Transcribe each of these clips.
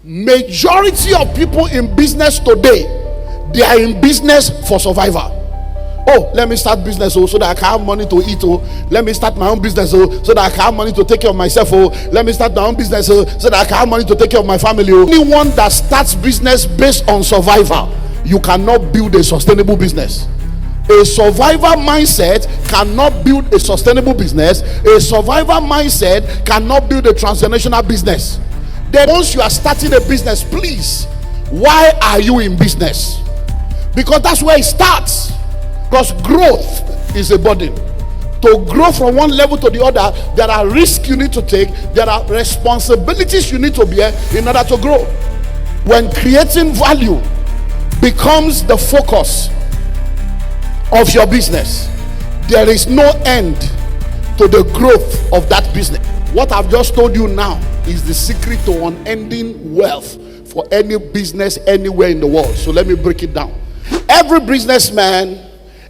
Majority of people in business today, they are in business for survival. Oh, let me start business so that I can have money to eat. Let me start my own business so that I can have money to take care of myself. Let me start my own business so that I can have money to take care of my family. Anyone that starts business based on survival, you cannot build a sustainable business. A survivor mindset cannot build a sustainable business. A survivor mindset cannot build a transformational business. Then once you are starting a business, please, why are you in business? Because that's where it starts. Because growth is a burden. To grow from one level to the other, there are risks you need to take. There are responsibilities you need to bear in order to grow. When creating value becomes the focus of your business, there is no end to the growth of that business. What I've just told you now is the secret to unending wealth for any business anywhere in the world. So let me break it down. Every businessman,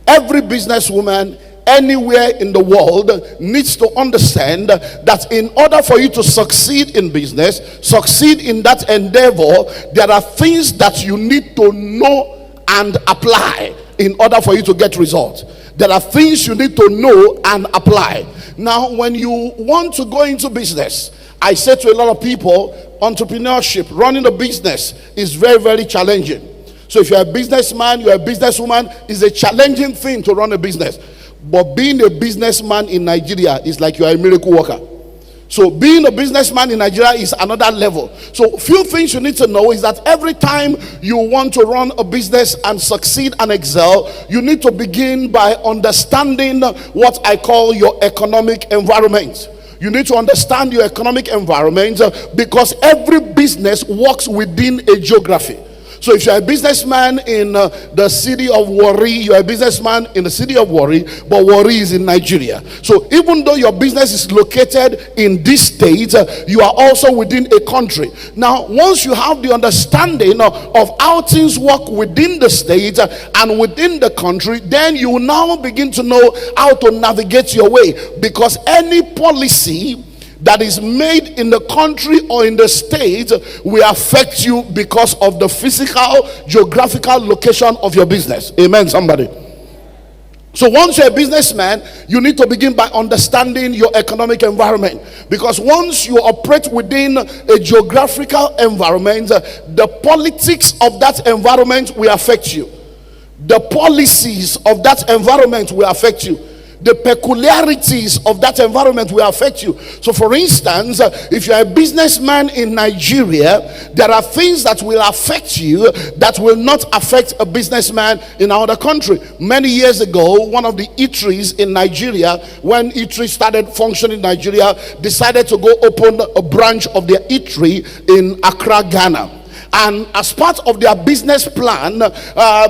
every businesswoman anywhere in the world needs to understand that in order for you to succeed in business, succeed in that endeavor, there are things that you need to know and apply in order for you to get results. There are things you need to know and apply. Now, when you want to go into business, I say to a lot of people, entrepreneurship, running a business is very, very challenging. So if you're a businessman, you're a businesswoman, it's a challenging thing to run a business. But being a businessman in Nigeria is like you're a miracle worker. So being a businessman in Nigeria is another level. So few things you need to know is that every time you want to run a business and succeed and excel, you need to begin by understanding what I call your economic environment. You need to understand your economic environment because every business works within a geography. So if you're a businessman in the city of Warri, you're a businessman in the city of Warri, but Warri is in Nigeria. So even though your business is located in this state, you are also within a country. Now, once you have the understanding of how things work within the state and within the country, then you will now begin to know how to navigate your way. Because any policy that is made in the country or in the state will affect you because of the physical, geographical location of your business. Amen, somebody. So once you're a businessman, you need to begin by understanding your economic environment. Because once you operate within a geographical environment, the politics of that environment will affect you. The policies of that environment will affect you. The peculiarities of that environment will affect you. So for instance, if you're a businessman in Nigeria, there are things that will affect you that will not affect a businessman in another country. Many years ago, one of the eateries in Nigeria, when eatery started functioning in Nigeria, decided to go open a branch of their eatery in Accra, Ghana. And as part of their business plan,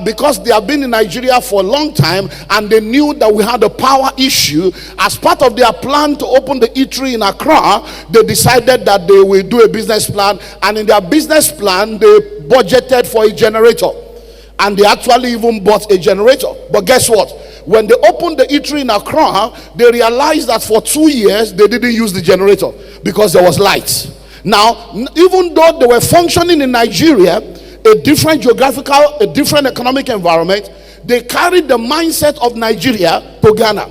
because they have been in Nigeria for a long time and they knew that we had a power issue, as part of their plan to open the eatery in Accra, they decided that they will do a business plan. And in their business plan, they budgeted for a generator. And they actually even bought a generator. But guess what? When they opened the eatery in Accra, they realized that for 2 years, they didn't use the generator because there was light. Now, even though they were functioning in Nigeria, a different geographical, a different economic environment, they carried the mindset of Nigeria to Ghana,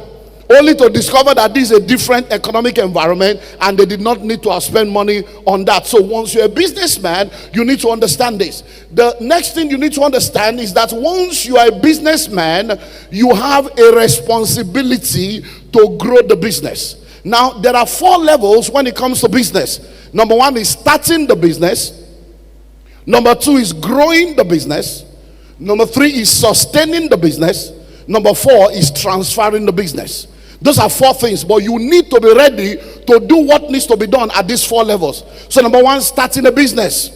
only to discover that this is a different economic environment and they did not need to spend money on that. So once you're a businessman, you need to understand this. The next thing you need to understand is that once you are a businessman, you have a responsibility to grow the business. Now, there are 4 levels when it comes to business. Number 1 is starting the business. Number 2 is growing the business. Number 3 is sustaining the business. Number 4 is transferring the business. Those are 4 things, but you need to be ready to do what needs to be done at these 4 levels. So number 1, starting a business.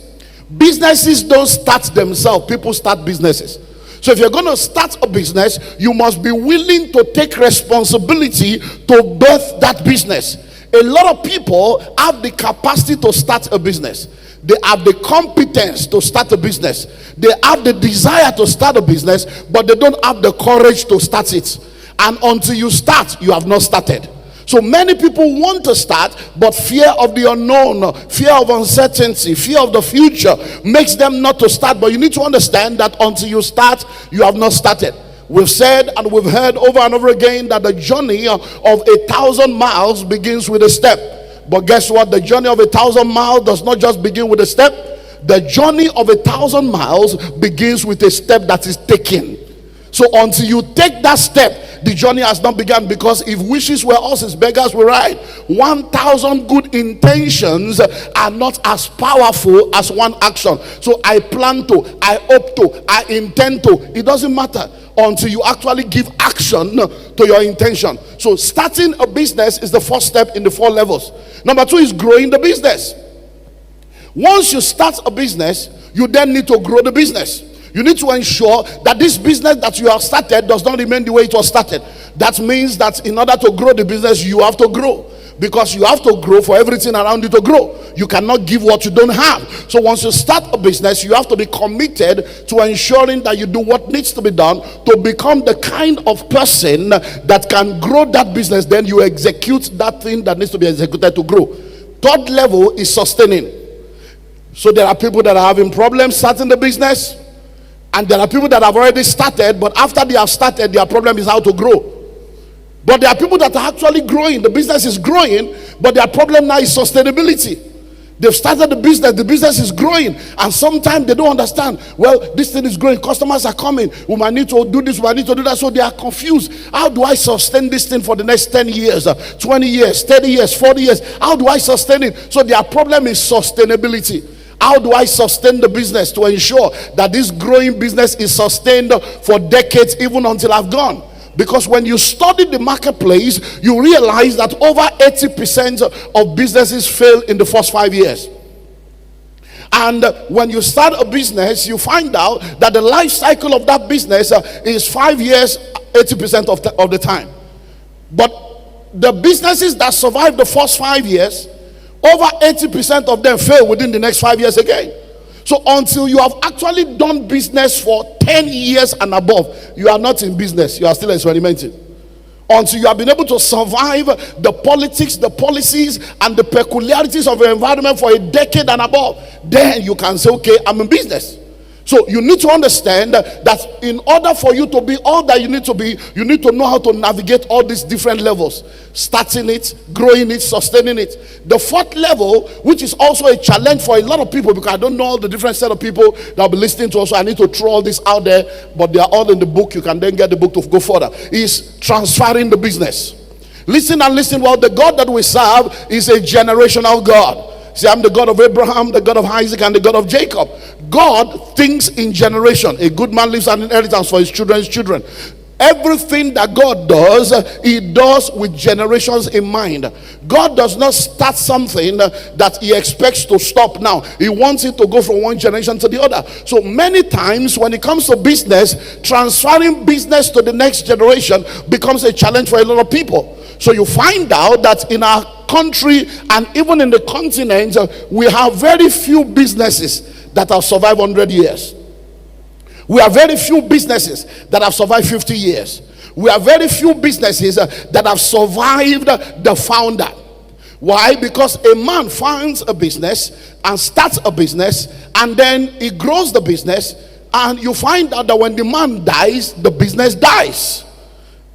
Businesses don't start themselves. People start businesses. So if you're going to start a business, you must be willing to take responsibility to birth that business. A lot of people have the capacity to start a business. They have the competence to start a business. They have the desire to start a business, but they don't have the courage to start it. And until you start, you have not started. So many people want to start, but fear of the unknown, fear of uncertainty, fear of the future makes them not to start. But you need to understand that until you start, you have not started. We've said and we've heard over and over again that the journey of 1,000 miles begins with a step. But guess what? The journey of 1,000 miles does not just begin with a step. The journey of 1,000 miles begins with a step that is taken. So until you take that step, the journey has not begun. Because if wishes were horses, beggars will ride. 1,000 good intentions are not as powerful as one action. So I plan to, I hope to, I intend to. It doesn't matter until you actually give action to your intention. So starting a business is the first step in the 4 levels. Number 2 is growing the business. Once you start a business, you then need to grow the business. You need to ensure that this business that you have started does not remain the way it was started. That means that in order to grow the business, you have to grow. Because you have to grow for everything around you to grow. You cannot give what you don't have. So once you start a business, you have to be committed to ensuring that you do what needs to be done to become the kind of person that can grow that business. Then you execute that thing that needs to be executed to grow. 3rd level is sustaining. So there are people that are having problems starting the business. And there are people that have already started, but after they have started, their problem is how to grow. But there are people that are actually growing. The business is growing, but their problem now is sustainability. They've started the business is growing, and sometimes they don't understand. Well, this thing is growing, customers are coming, we might need to do this, we might need to do that. So they are confused. How do I sustain this thing for the next 10 years, 20 years, 30 years, 40 years? How do I sustain it? So their problem is sustainability. How do I sustain the business to ensure that this growing business is sustained for decades, even until I've gone? Because when you study the marketplace, you realize that over 80% of businesses fail in the first 5 years. And when you start a business, you find out that the life cycle of that business is 5 years, 80% of the time. But the businesses that survive the first 5 years, over 80% of them fail within the next 5 years again. So until you have actually done business for 10 years and above, you are not in business. You are still experimenting. Until you have been able to survive the politics, the policies, and the peculiarities of your environment for a decade and above, then you can say, okay, I'm in business. So you need to understand that in order for you to be all that you need to be, you need to know how to navigate all these different levels. Starting it, growing it, sustaining it. The 4th level, which is also a challenge for a lot of people, because I don't know all the different set of people that will be listening to us, so I need to throw all this out there, but they are all in the book. You can then get the book to go further. Is transferring the business. Listen and listen well. The God that we serve is a generational God. See, I'm the God of Abraham, the God of Isaac, and the God of Jacob. God thinks in generation. A good man leaves an inheritance for his children's children. Everything that God does, he does with generations in mind. God does not start something that he expects to stop now. He wants it to go from one generation to the other. So many times when it comes to business, transferring business to the next generation becomes a challenge for a lot of people. So you find out that in our country and even in the continent, we have very few businesses that have survived 100 years. We have very few businesses that have survived 50 years. We have very few businesses that have survived the founder. Why? Because a man finds a business and starts a business, and then he grows the business, and you find out that when the man dies, the business dies.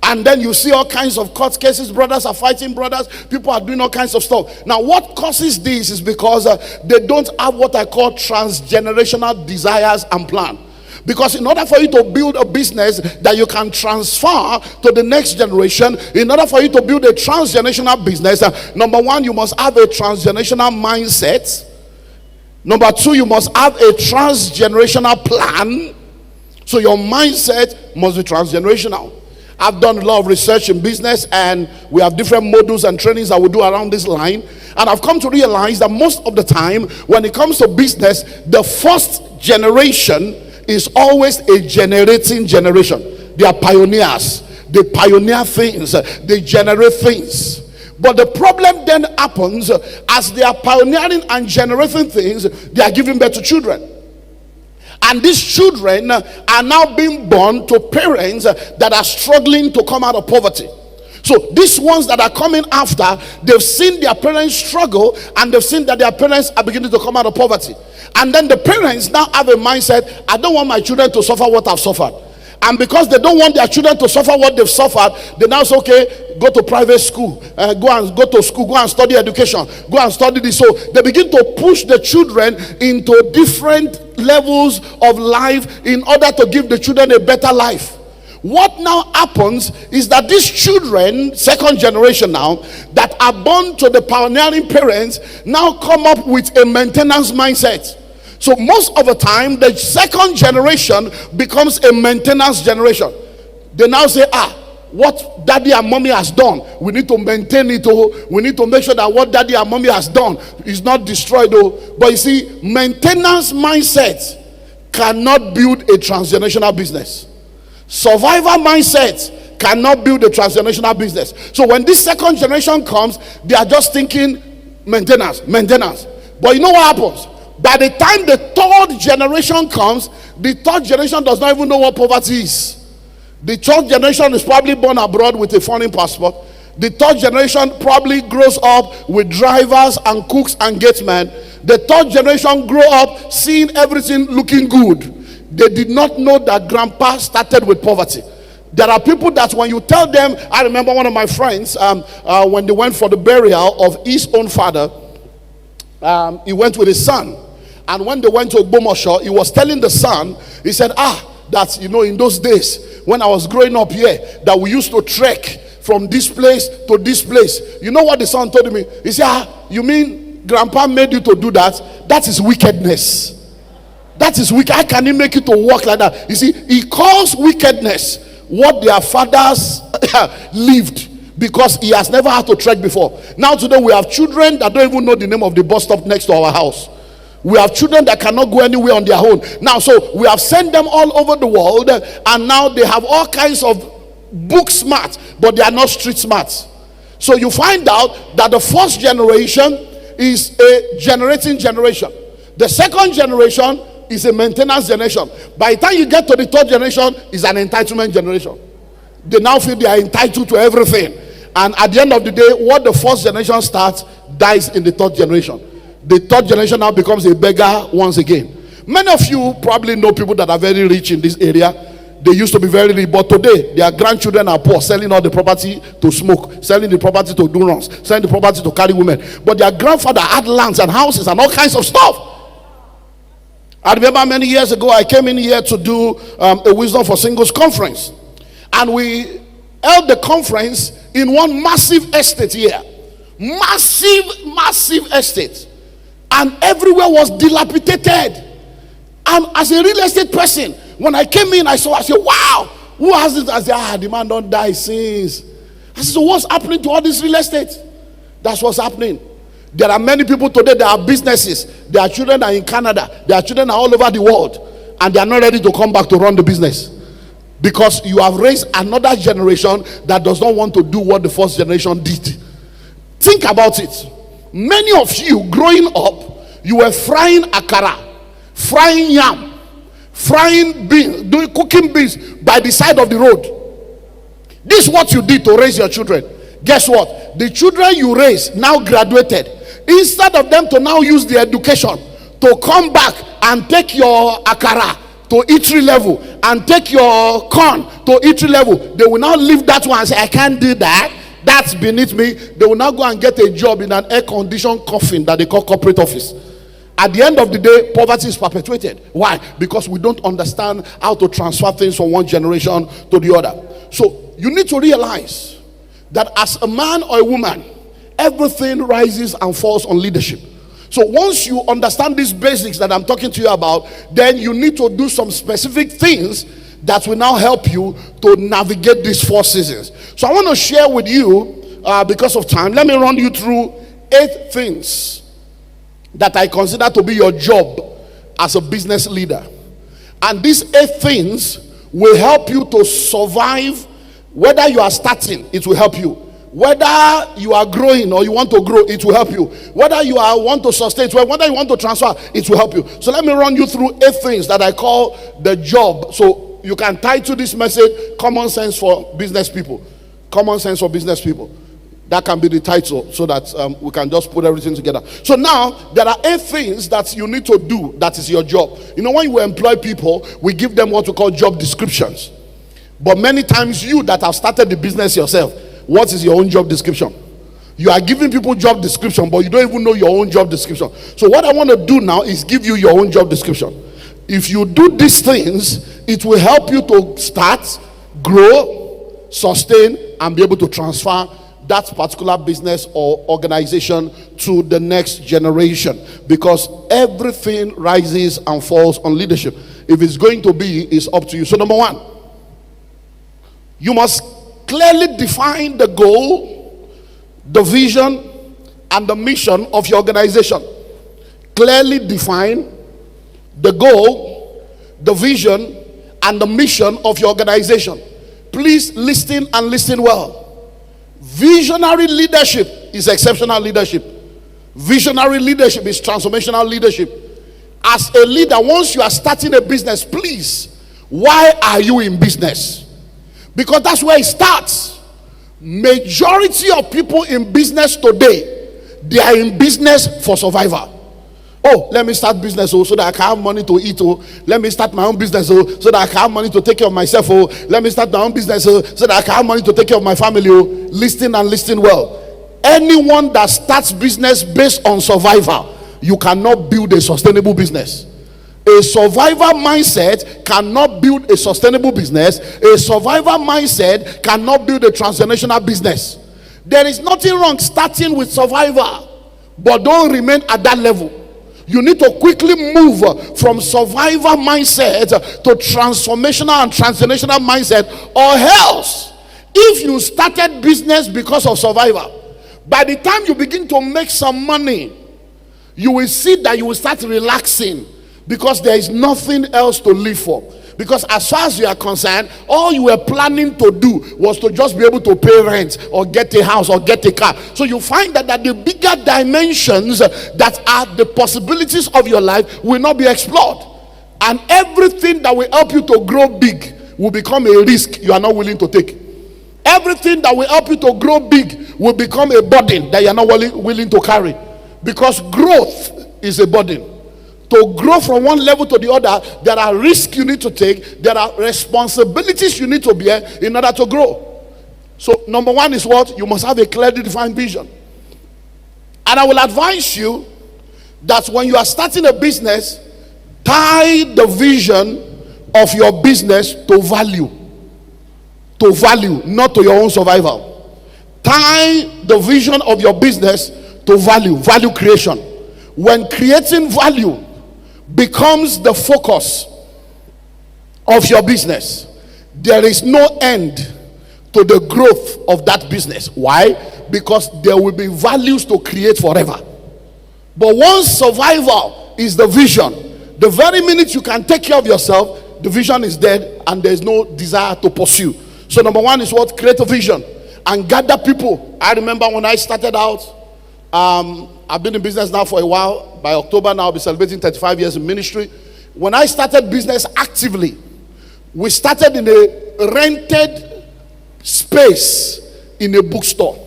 And then you see all kinds of court cases. Brothers are fighting brothers. People are doing all kinds of stuff. Now, what causes this is because they don't have what I call transgenerational desires and plan. Because in order for you to build a business that you can transfer to the next generation, in order for you to build a transgenerational business, number 1, you must have a transgenerational mindset. Number 2, you must have a transgenerational plan. So your mindset must be transgenerational. I've done a lot of research in business, and we have different modules and trainings that we do around this line. And I've come to realize that most of the time, when it comes to business, the first generation is always a generating generation. They are pioneers. They pioneer things. They generate things. But the problem then happens as they are pioneering and generating things, they are giving birth to children. And these children are now being born to parents that are struggling to come out of poverty. So these ones that are coming after, they've seen their parents struggle, and they've seen that their parents are beginning to come out of poverty. And then the parents now have a mindset, I don't want my children to suffer what I've suffered. And because they don't want their children to suffer what they've suffered, they now say, okay, go to private school, go to school, go and study education, go and study this. So they begin to push the children into different levels of life in order to give the children a better life. What now happens is that these children, second generation now, that are born to the pioneering parents, now come up with a maintenance mindset. So most of the time, the second generation becomes a maintenance generation. They now say, what daddy and mommy has done, we need to maintain it. We need to make sure that what daddy and mommy has done is not destroyed. But you see, maintenance mindset cannot build a transgenerational business. Survivor mindset cannot build a transgenerational business. So when this second generation comes, they are just thinking maintenance. But you know what happens? By the time the third generation comes, the third generation does not even know what poverty is. The third generation is probably born abroad with a foreign passport. The third generation probably grows up with drivers and cooks and gatesmen. The third generation grow up seeing everything looking good. They did not know that grandpa started with poverty. There are people that when you tell them, I remember one of my friends, when they went for the burial of his own father, he went with his son. And when they went to Ogbomoso, he was telling the son, he said, that, in those days, when I was growing up here, that we used to trek from this place to this place. You know what the son told me? He said, you mean grandpa made you to do that? That is wickedness. That is wicked. How can he make you to walk like that? You see, he calls wickedness what their fathers lived, because he has never had to trek before. Now today we have children that don't even know the name of the bus stop next to our house. We have children that cannot go anywhere on their own. Now, so we have sent them all over the world, and now they have all kinds of book smart, but they are not street smart. So you find out that the first generation is a generating generation. The second generation is a maintenance generation. By the time you get to the third generation, is an entitlement generation. They now feel they are entitled to everything. And at the end of the day, what the first generation starts dies in the third generation. The third generation now becomes a beggar once again. Many of you probably know people that are very rich in this area. They used to be very rich, but today their grandchildren are poor, selling all the property to smoke, selling the property to do runs, selling the property to carry women. But their grandfather had lands and houses and all kinds of stuff. I remember many years ago, I came in here to do a Wisdom for Singles conference. And we held the conference in one massive estate here. Massive estate. And everywhere was dilapidated. And as a real estate person, when I came in, I said, wow, who has this? I said, the man don't die since. I said, so what's happening to all this real estate? That's what's happening. There are many people today that have businesses. Their children are in Canada. Their children are all over the world. And they are not ready to come back to run the business. Because you have raised another generation that does not want to do what the first generation did. Think about it. Many of you growing up, you were frying akara, frying yam, frying beans, doing cooking beans by the side of the road. This is what you did to raise your children. Guess what? The children you raised now graduated. Instead of them to now use the education to come back and take your akara to eatery level and take your corn to eatery level, they will now leave that one and say, I can't do that. That's beneath me. They will now go and get a job in an air-conditioned coffin that they call corporate office. At the end of the day, poverty is perpetuated. Why? Because we don't understand how to transfer things from one generation to the other. So you need to realize that as a man or a woman, everything rises and falls on leadership. So once you understand these basics that I'm talking to you about, then you need to do some specific things that will now help you to navigate these 4 seasons. So I want to share with you, because of time, let me run you through 8 things that I consider to be your job as a business leader. And these 8 things will help you to survive. Whether you are starting, it will help you. Whether you are growing or you want to grow, it will help you. Whether you want to sustain, whether you want to transfer, it will help you. So let me run you through 8 things that I call the job. So you can title this message, Common Sense for Business People. Common sense for business people. That can be the title, so that we can just put everything together. So now, there are 8 things that you need to do that is your job. You know, when you employ people, we give them what we call job descriptions. But many times, you that have started the business yourself, what is your own job description? You are giving people job description, but you don't even know your own job description. So what I want to do now is give you your own job description. If you do these things, it will help you to start, grow, sustain, and be able to transfer that particular business or organization to the next generation, because everything rises and falls on leadership. If it's going to be, it's up to you. So number 1, you must clearly define the goal, the vision, and the mission of your organization. Clearly define the goal, the vision, and the mission of your organization. Please listen and listen well. Visionary leadership is exceptional leadership. Visionary leadership is transformational leadership. As a leader, once you are starting a business, please, why are you in business? Because that's where it starts. Majority of people in business today, they are in business for survival. Oh, let me start business so that I can have money to eat. Let me start my own business so that I can have money to take care of myself. Let me start my own business so that I can have money to take care of my family. Listen and listen well. Anyone that starts business based on survival, you cannot build a sustainable business. A survivor mindset cannot build a sustainable business. A survivor mindset cannot build a transformational business. There is nothing wrong starting with survival, but don't remain at that level. You need to quickly move from survivor mindset to transformational and transformational mindset, or else, if you started business because of survival, by the time you begin to make some money, you will see that you will start relaxing, because there is nothing else to live for. Because as far as you are concerned, all you were planning to do was to just be able to pay rent or get a house or get a car. So you find that the bigger dimensions that are the possibilities of your life will not be explored. And everything that will help you to grow big will become a risk you are not willing to take. Everything that will help you to grow big will become a burden that you are not willing to carry. Because growth is a burden. To grow from one level to the other, there are risks you need to take. There are responsibilities you need to bear in order to grow. So number 1 is what? You must have a clearly defined vision. And I will advise you that when you are starting a business, tie the vision of your business to value. To value, not to your own survival. Tie the vision of your business to value creation. When creating value becomes the focus of your business, there is no end to the growth of that business. Why? Because there will be values to create forever. But once survival is the vision, the very minute you can take care of yourself, the vision is dead and there is no desire to pursue. So number 1 is what? Create a vision and gather people. I remember when I started out, I've been in business now for a while. By October now, I'll be celebrating 35 years in ministry. When I started business actively, we started in a rented space in a bookstore.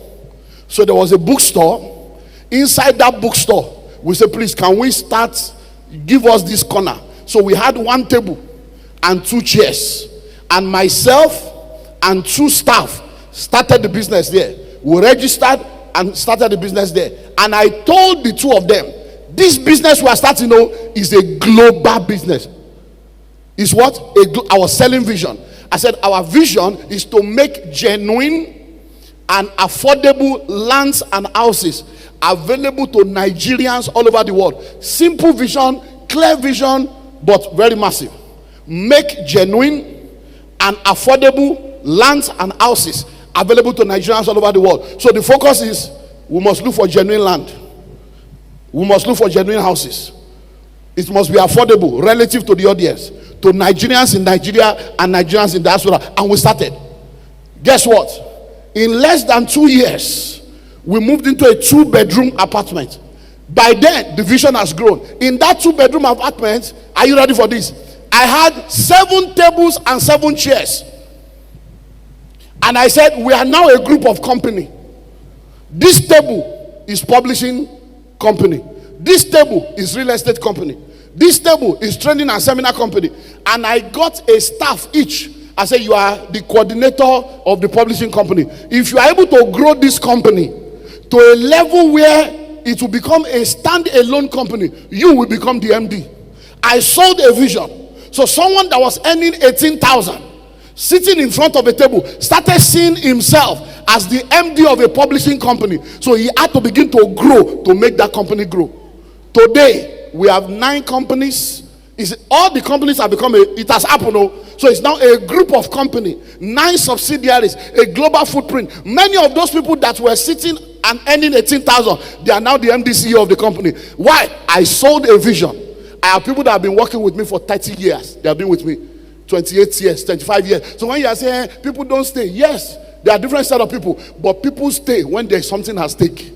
So there was a bookstore. Inside that bookstore, we said, please, can we start, give us this corner. So we had 1 table and 2 chairs. And myself and 2 staff started the business there. We registered and started the business there. And I told the 2 of them, this business we are starting is a global business. Is what? Our selling vision. I said our vision is to make genuine and affordable lands and houses available to Nigerians all over the world. Simple vision, clear vision, but very massive. Make genuine and affordable lands and houses available to Nigerians all over the world. So the focus is, we must look for genuine land. We must look for genuine houses. It must be affordable relative to the audience, to Nigerians in Nigeria and Nigerians in diaspora. And we started. Guess what? In less than 2 years, we moved into a 2-bedroom apartment. By then, the vision has grown. In that 2-bedroom apartment, are you ready for this? I had 7 tables and 7 chairs. And I said, we are now a group of company. This table is publishing company. This table is real estate company. This table is training and seminar company. And I got a staff each. I said, you are the coordinator of the publishing company. If you are able to grow this company to a level where it will become a stand-alone company, you will become the MD. I sold a vision. So someone that was earning 18,000, sitting in front of a table, started seeing himself as the MD of a publishing company. So he had to begin to grow to make that company grow. Today, we have 9 companies. All the companies have become it has happened. So it's now a group of company, 9 subsidiaries, a global footprint. Many of those people that were sitting and earning 18,000, they are now the MD CEO of the company. Why? I sold a vision. I have people that have been working with me for 30 years. They have been with me 28 years, 25 years. So when you are saying people don't stay, yes, there are different set of people, but people stay when there's something at stake.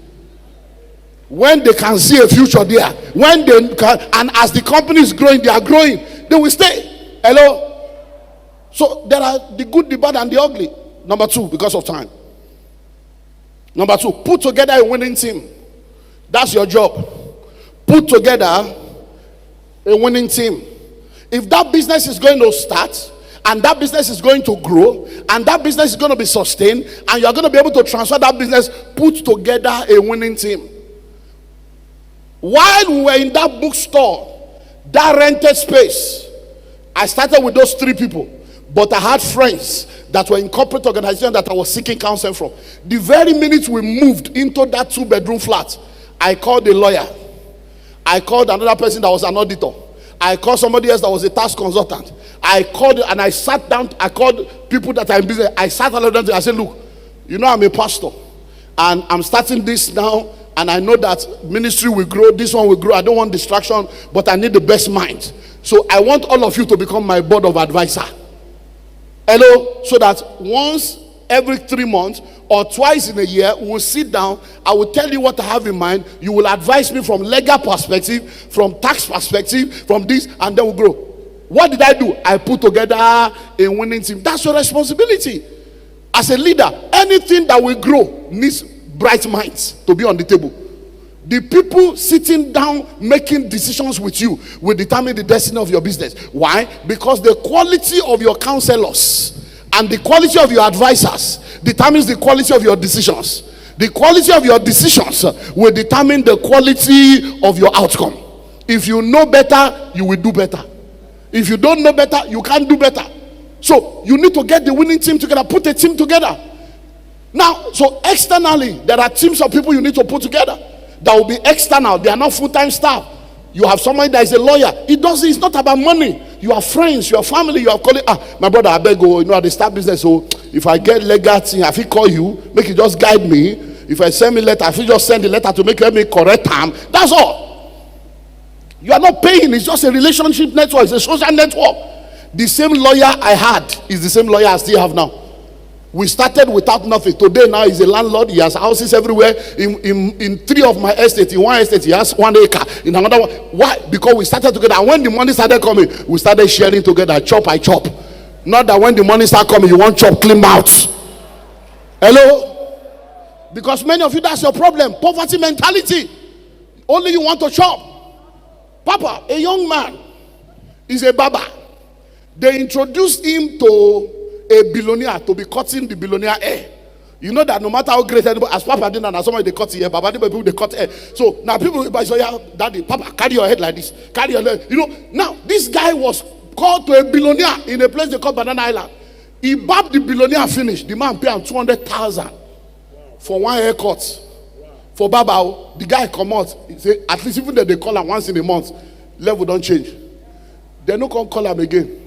When they can see a future there, when they can, and as the company is growing, they are growing, they will stay. Hello? So there are the good, the bad, and the ugly. Number 2, because of time. Number 2, put together a winning team. That's your job. Put together a winning team. If that business is going to start, and that business is going to grow, and that business is going to be sustained, and you are going to be able to transfer that business, put together a winning team. While we were in that bookstore, that rented space, I started with those 3 people, but I had friends that were in corporate organizations that I was seeking counsel from. The very minute we moved into that 2-bedroom flat, I called a lawyer. I called another person that was an auditor. I called somebody else that was a tax consultant. I called and I sat down. I called people that are in business. I sat down and I said, look, you know I'm a pastor. And I'm starting this now. And I know that ministry will grow. This one will grow. I don't want distraction. But I need the best mind. So I want all of you to become my board of advisor. Hello? So that once every 3 months or twice in a year, we'll sit down. I will tell you what I have in mind. You will advise me from legal perspective, from tax perspective, from this, and then we'll grow. What did I do? I put together a winning team. That's your responsibility. As a leader, anything that will grow needs bright minds to be on the table. The people sitting down making decisions with you will determine the destiny of your business. Why? Because the quality of your counselors and the quality of your advisors determines the quality of your decisions. The quality of your decisions will determine the quality of your outcome. If you know better, you will do better. If you don't know better, you can't do better. So you need to get the winning team together, put a team together. Now, so externally, there are teams of people you need to put together that will be external. They are not full-time staff. You have somebody that is a lawyer. It's not about money. You have friends, you have family, you have colleagues. My brother, I beg you, I start business. So if I get legal thing, I will call you, make you just guide me. If I send me letter, I will just send the letter to make me correct time. That's all. You are not paying. It's just a relationship network. It's a social network. The same lawyer I had is the same lawyer I still have now. We started without nothing. Today now he's a landlord. He has houses everywhere. In 3 of my estates, in one estate he has 1 acre. In another one, why? Because we started together. And when the money started coming, we started sharing together. Chop, I chop. Not that when the money start coming, you want chop clean mouth. Hello? Because many of you, that's your problem. Poverty mentality. Only you want to chop. Papa, a young man, is a barber. They introduced him to a billionaire to be cutting the billionaire hair. You know that no matter how great anybody, as Papa did, and somebody they cut hair, Papa people they cut hair. So now people say, yeah, Daddy, Papa, carry your head like this, carry your head. You know, now this guy was called to a billionaire in a place they call Banana Island. He babbed the billionaire finished. The man paid him 200,000 for 1 haircut. For Baba, the guy come out. He say, at least even though they call him once in a month, level don't change. They no come call him again.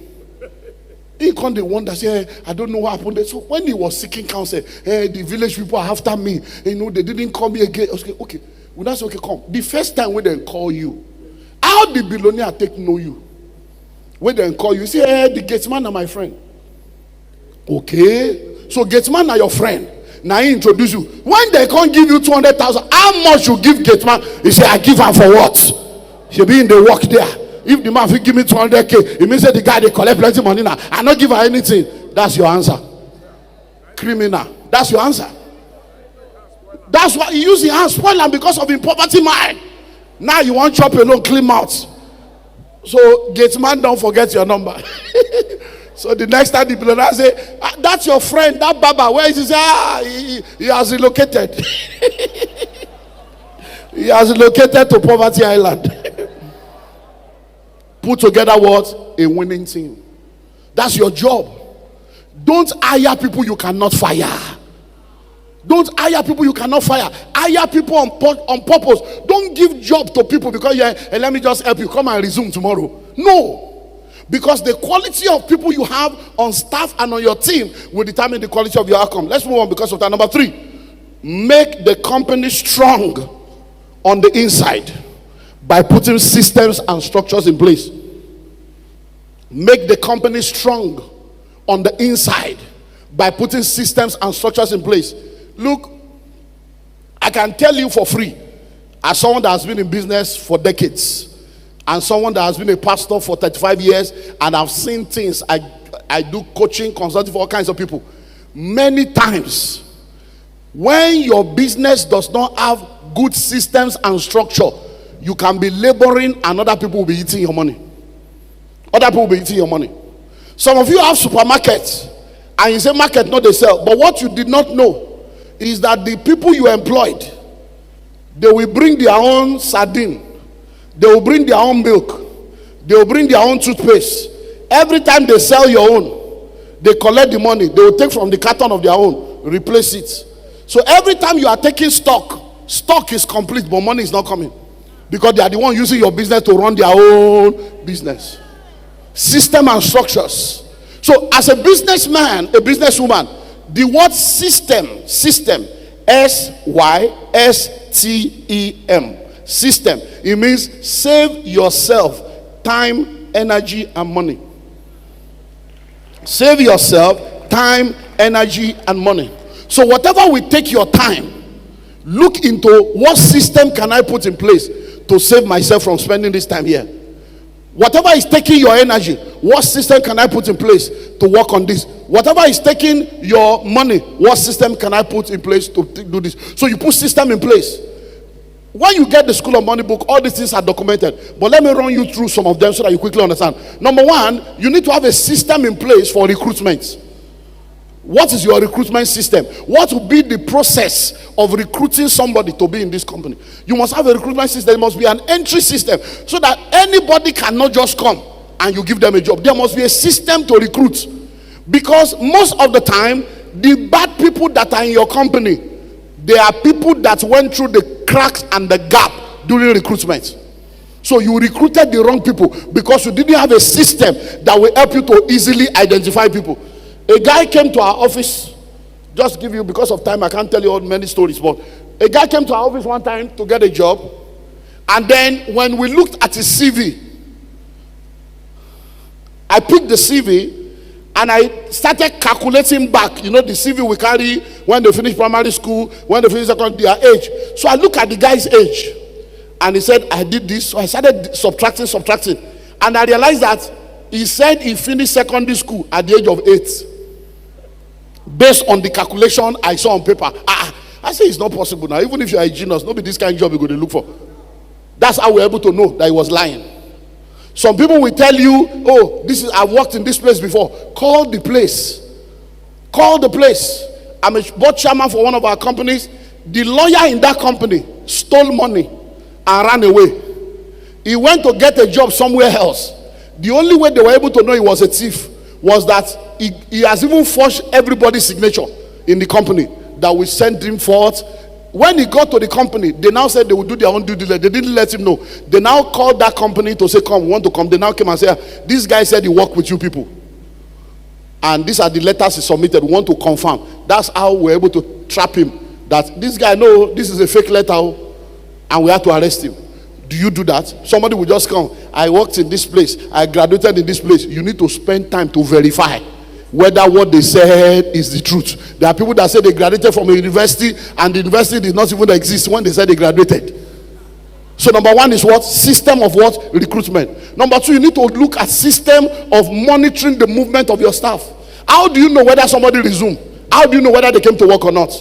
He come the wonder, say, I don't know what happened. So when he was seeking counsel, the village people are after me. You know, they didn't call me again. Okay. Well, that's okay, come. The first time when they call you, how the billionaire take know you? When they call you, say, the gatesman are my friend. Okay. So gatesman are your friend. Now he introduce you. When they can't give you 200,000, how much you give gatesman? He say, I give her for what? She'll be in the work there. If the man will give me 200K, it means that the guy they collect plenty money now. I not give her anything. That's your answer. criminal. That's your answer. That's why you use your hand spoil them because of in poverty mind. Now you want chop alone, clean mouth. So gate man, don't forget your number. So the next time the billionaire say, that's your friend, that Baba, where is he? He has relocated. He has relocated to Poverty Island. Put together what? A winning team. That's your job. Don't hire people you cannot fire. Don't hire people you cannot fire. Hire people on purpose. Don't give job to people because hey, let me just help you. Come and resume tomorrow. No. Because the quality of people you have on staff and on your team will determine the quality of your outcome. Let's move on because of that. Number 3. Make the company strong on the inside by putting systems and structures in place. Make the company strong on the inside by putting systems and structures in place. Look, I can tell you for free, as someone that has been in business for decades and someone that has been a pastor for 35 years and I've seen things, I do coaching, consulting for all kinds of people. Many times, when your business does not have good systems and structure, you can be laboring and other people will be eating your money. Other people will be eating your money. Some of you have supermarkets and you say market not they sell, but what you did not know is that the people you employed, they will bring their own sardine, they will bring their own milk, they will bring their own toothpaste. Every time they sell your own, they collect the money, they will take from the carton of their own, replace it. So every time you are taking stock is complete, but money is not coming because they are the one using your business to run their own business. System and structures. So as a businessman, a businesswoman, the word system, S-Y-S-T-E-M, system, it means save yourself time, energy, and money. Save yourself time, energy, and money. So whatever will take your time, look into what system can I put in place to save myself from spending this time here. Whatever is taking your energy, what system can I put in place to work on this? Whatever is taking your money, what system can I put in place to do this? So you put system in place. When you get the School of Money book, all these things are documented. But let me run you through some of them so that you quickly understand. Number 1, you need to have a system in place for recruitment. What is your recruitment system? What will be the process of recruiting somebody to be in this company? You must have a recruitment system. There must be an entry system so that anybody cannot just come and you give them a job. There must be a system to recruit. Because most of the time, the bad people that are in your company, they are people that went through the cracks and the gap during recruitment. So you recruited the wrong people because you didn't have a system that will help you to easily identify people. A guy came to our office, just give you, because of time, I can't tell you all many stories, but a guy came to our office one time to get a job, and then when we looked at his CV, I picked the CV, and I started calculating back, the CV we carry when they finish primary school, when they finish secondary, their age. So I look at the guy's age, and he said, I did this, so I started subtracting, and I realized that he said he finished secondary school at the age of 8. Based on the calculation I saw on paper. I say it's not possible now. Even if you are a genius, nobody this kind of job you're going to look for. That's how we're able to know that he was lying. Some people will tell you, oh, I've worked in this place before. Call the place. Call the place. I'm a board chairman for one of our companies. The lawyer in that company stole money and ran away. He went to get a job somewhere else. The only way they were able to know he was a thief was that he has even forged everybody's signature in the company that we sent him forth. When he got to the company, they now said they would do their own due diligence. They didn't let him know. They now called that company to say, come, we want to come. They now came and said, this guy said he worked with you people. And these are the letters he submitted. We want to confirm. That's how we're able to trap him. That this guy, no, this is a fake letter, and we have to arrest him. Do you do that? Somebody will just come. I worked in this place. I graduated in this place. You need to spend time to verify whether what they said is the truth. There are people that say they graduated from a university and the university did not even exist when they said they graduated. So number 1 is what? System of what? Recruitment. Number 2, you need to look at system of monitoring the movement of your staff. How do you know whether somebody resumed? How do you know whether they came to work or not?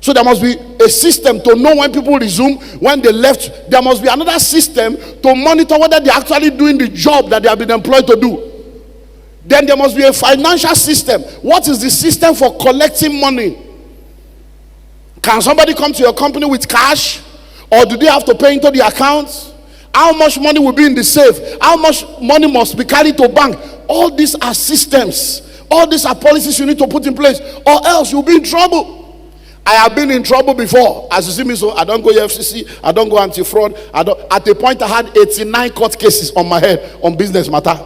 So there must be a system to know when people resume, when they left. There must be another system to monitor whether they're actually doing the job that they have been employed to do. Then there must be a financial system. What is the system for collecting money? Can somebody come to your company with cash? Or do they have to pay into the accounts? How much money will be in the safe? How much money must be carried to bank? All these are systems. All these are policies you need to put in place, or else you'll be in trouble. I have been in trouble before. As you see me, so I don't go FCC, I don't go anti-fraud. At a point I had 89 court cases on my head on business matter.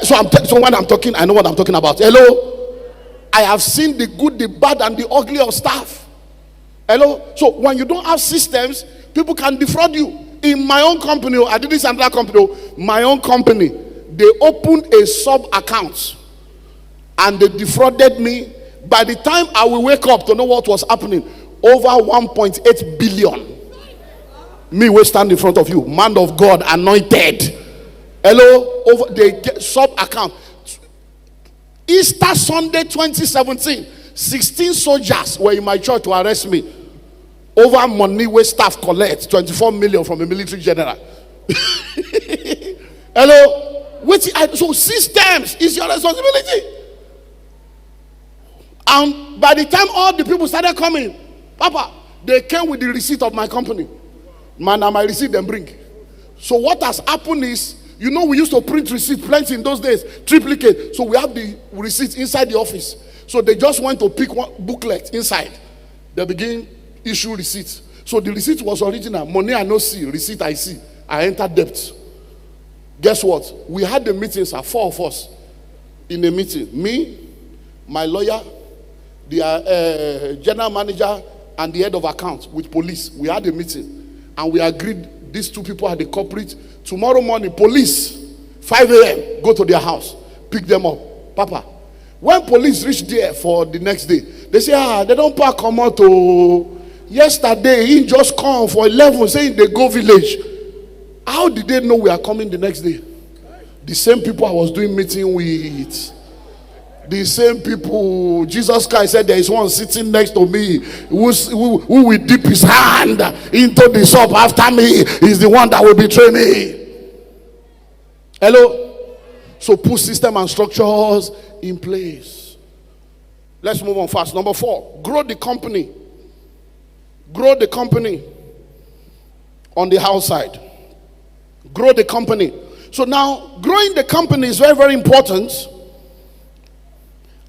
So when I'm talking, I know what I'm talking about. Hello? I have seen the good, the bad, and the ugly of staff. Hello? So when you don't have systems, people can defraud you. In my own company, I did this and that company, my own company, they opened a sub account and they defrauded me. By the time I will wake up to know what was happening, over 1.8 billion. Me will stand in front of you, man of God, anointed. Hello? Over the sub account. Easter Sunday 2017, 16 soldiers were in my church to arrest me over money where staff collect 24 million from a military general. Hello? So systems is your responsibility. And by the time all the people started coming, Papa, they came with the receipt of my company. Man, and my receipt them bring. So what has happened is, you know, we used to print receipt plenty in those days, triplicate. So we have the receipt inside the office. So they just went to pick one booklet inside. They begin issue receipts. So the receipt was original. Money I no see, receipt I see. I entered debt. Guess what? We had the meetings, 4 of us in a meeting. Me, my lawyer, the general manager, and the head of accounts with police. We had a meeting and we agreed these 2 people are the culprit. Tomorrow morning, police, 5 a.m., go to their house, pick them up. Papa, when police reach there for the next day, they say, they don't pack come out. Yesterday, he just come for 11 saying they go village. How did they know we are coming the next day? The same people I was doing meeting with. The same people. Jesus Christ said there is one sitting next to me who will dip his hand into the shop after me is the one that will betray me. Hello? So put system and structures in place. Let's move on fast. Number 4, grow the company. Grow the company on the house side. Grow the company. So now, growing the company is very, very important.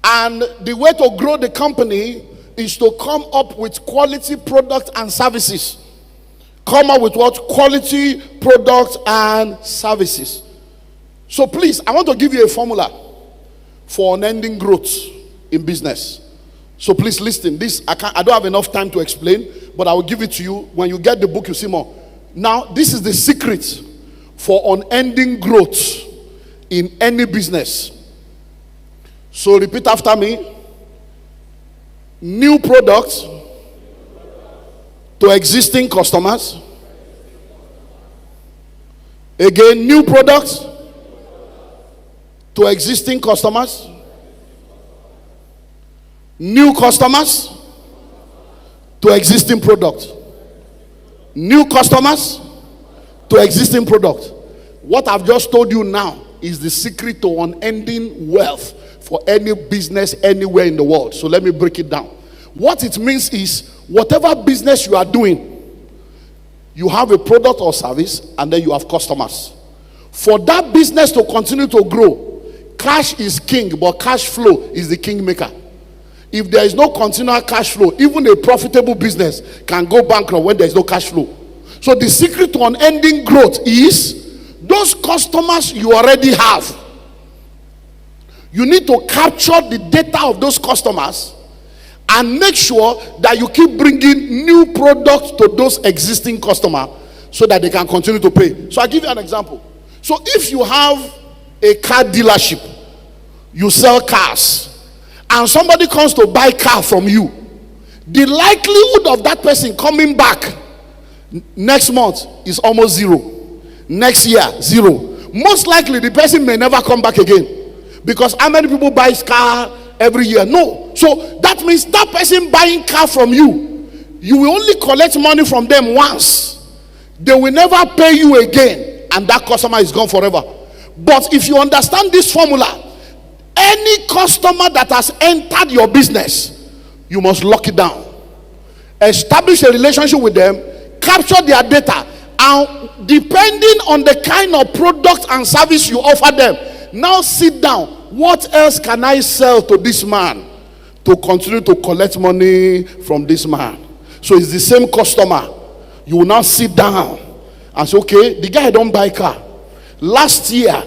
And the way to grow the company is to come up with quality products and services. Come up with what? Quality products and services. So please, I want to give you a formula for unending growth in business. So please listen. This I don't have enough time to explain, but I will give it to you. When you get the book, you see more. Now, this is the secret for unending growth in any business. So repeat after me. New products to existing customers. Again, new products to existing customers. New customers to existing product. New customers to existing product. What I've just told you now is the secret to unending wealth for any business anywhere in the world. So let me break it down. What it means is, whatever business you are doing, you have a product or service, and then you have customers. For that business to continue to grow, cash is king, but cash flow is the king maker. If there is no continual cash flow, even a profitable business can go bankrupt when there is no cash flow. So the secret to unending growth is those customers you already have. You need to capture the data of those customers and make sure that you keep bringing new products to those existing customers so that they can continue to pay. So I'll give you an example. So if you have a car dealership, you sell cars, and somebody comes to buy car from you, the likelihood of that person coming back next month is almost 0. Next year, 0. Most likely the person may never come back again. Because how many people buy car every year. No. So that means that person buying car from you, you will only collect money from them once. They will never pay you again, and that customer is gone forever. But if you understand this formula, any customer that has entered your business, you must lock it down. Establish a relationship with them, capture their data, and depending on the kind of product and service you offer them, now sit down. What else can I sell to this man to continue to collect money from this man? So it's the same customer. You will now sit down and say, okay, the guy don't buy car. Last year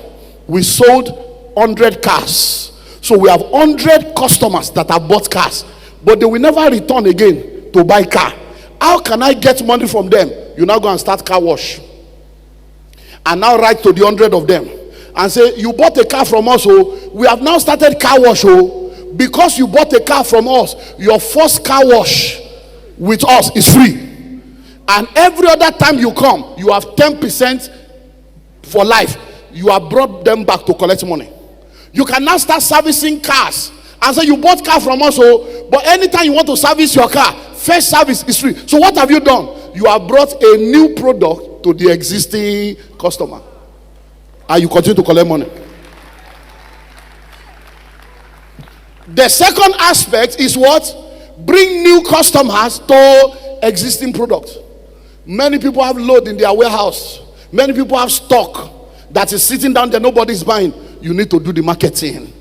we sold 100 cars. So we have 100 customers that have bought cars, but they will never return again to buy car. How can I get money from them? You now go and start car wash, and now write to the 100 of them and say, you bought a car from us, oh, we have now started car wash, oh, because you bought a car from us, your first car wash with us is free, and every other time you come, you have 10% for life. You have brought them back to collect money. You can now start servicing cars and say, you bought car from us, oh, but anytime you want to service your car, first service is free. So what have you done? You have brought a new product to the existing customer, and you continue to collect money. The second aspect is what? Bring new customers to existing products. Many people have load in their warehouse. Many people have stock that is sitting down there, nobody is buying. You need to do the marketing.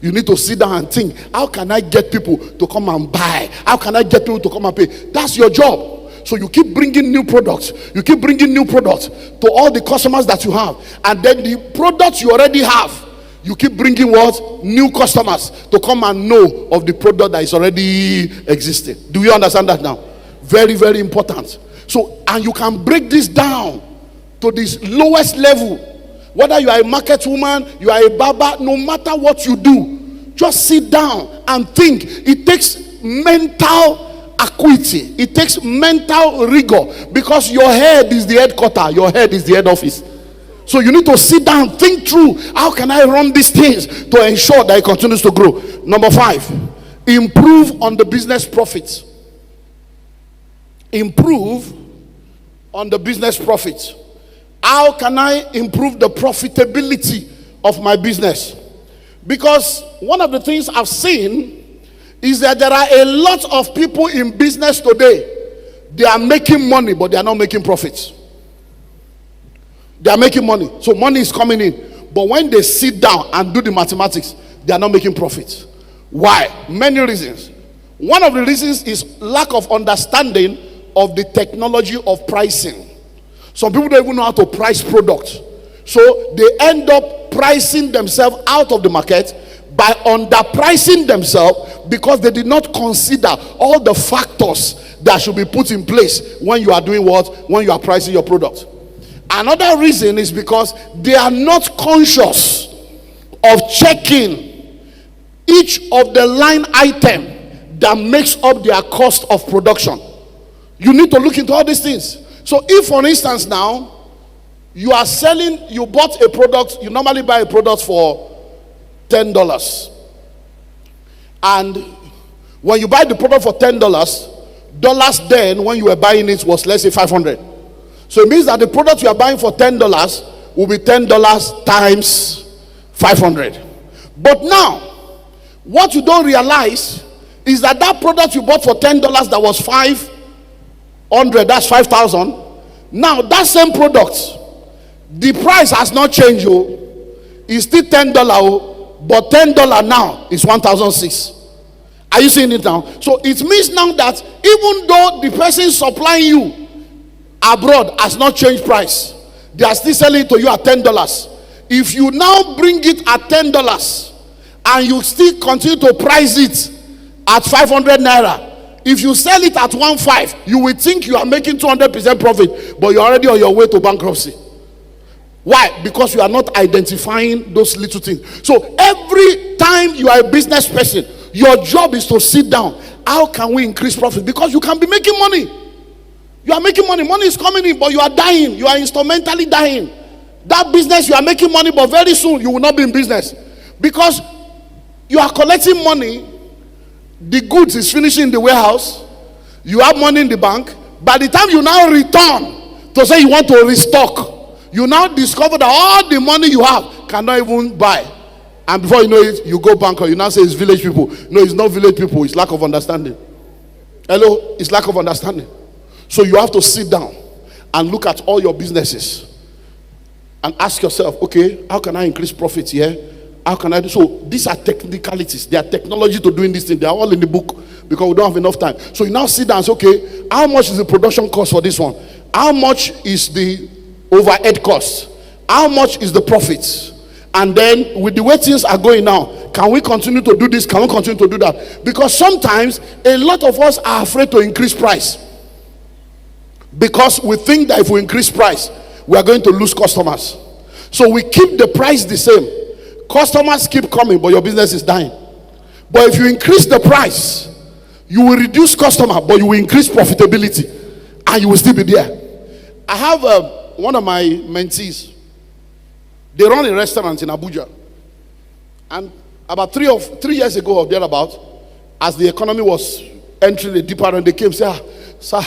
You need to sit down and think, how can I get people to come and buy? How can I get people to come and pay? That's your job. So you keep bringing new products. You keep bringing new products to all the customers that you have. And then the products you already have, you keep bringing what? New customers to come and know of the product that is already existing. Do you understand that now? Very, very important. So, and you can break this down to this lowest level. Whether you are a market woman, you are a barber, no matter what you do, just sit down and think. It takes mental acuity. It takes mental rigor, because your head is the headquarter, your head is the head office. So you need to sit down, think through, how can I run these things to ensure that it continues to grow. Number 5, improve on the business profits. Improve on the business profits. How can I improve the profitability of my business? Because one of the things I've seen is that there are a lot of people in business today. They are making money, but they are not making profits. They are making money, so money is coming in, but when they sit down and do the mathematics, they are not making profits. Why? Many reasons. One of the reasons is lack of understanding of the technology of pricing. Some people don't even know how to price products, so they end up pricing themselves out of the market by underpricing themselves, because they did not consider all the factors that should be put in place when you are doing what? When you are pricing your product. Another reason is because they are not conscious of checking each of the line item that makes up their cost of production. You need to look into all these things. So if, for instance, now you are selling, you bought a product, you normally buy a product for $10, and when you buy the product for $10, then when you were buying it was, let's say, $500. So it means that the product you are buying for $10 will be $10 times 500. But now, what you don't realize is that that product you bought for $10 that was 500, that's 5,000. Now that same product, the price has not changed. It's still $10, but $10 now is 1,006. Are you seeing it now? So it means now that even though the person supplying you abroad has not changed price, they are still selling it to you at $10. If you now bring it at $10 and you still continue to price it at 500 naira, if you sell it at 1,500, you will think you are making 200% profit, but you're already on your way to bankruptcy. Why? Because you are not identifying those little things. So every time you are a business person, your job is to sit down. How can we increase profit? Because you can be making money. You are making money. Money is coming in, but you are dying. You are instrumentally dying. That business, you are making money, but very soon you will not be in business. Because You are collecting money, the goods is finishing in the warehouse, you have money in the bank. By the time you now return to say you want to restock, you now discover that all the money you have cannot even buy. And before you know it, you go bankrupt. You now say it's village people. No, it's not village people. It's lack of understanding. Hello? It's lack of understanding. So you have to sit down and look at all your businesses and ask yourself, okay, how can I increase profits here? How can I do? So these are technicalities. They are technology to doing this thing. They are all in the book because we don't have enough time. So you now sit down and say, okay, how much is the production cost for this one? How much is the overhead cost? How much is the profits? And then with the way things are going now, can we continue to do this? Can we continue to do that? Because sometimes a lot of us are afraid to increase price. Because we think that if we increase price, we are going to lose customers. So we keep the price the same. Customers keep coming, but your business is dying. But if you increase the price, you will reduce customer, but you will increase profitability, and you will still be there. I have one of my mentees. They run a restaurant in Abuja, and about 3 years ago or thereabout, as the economy was entering a deeper, and they came say, sir,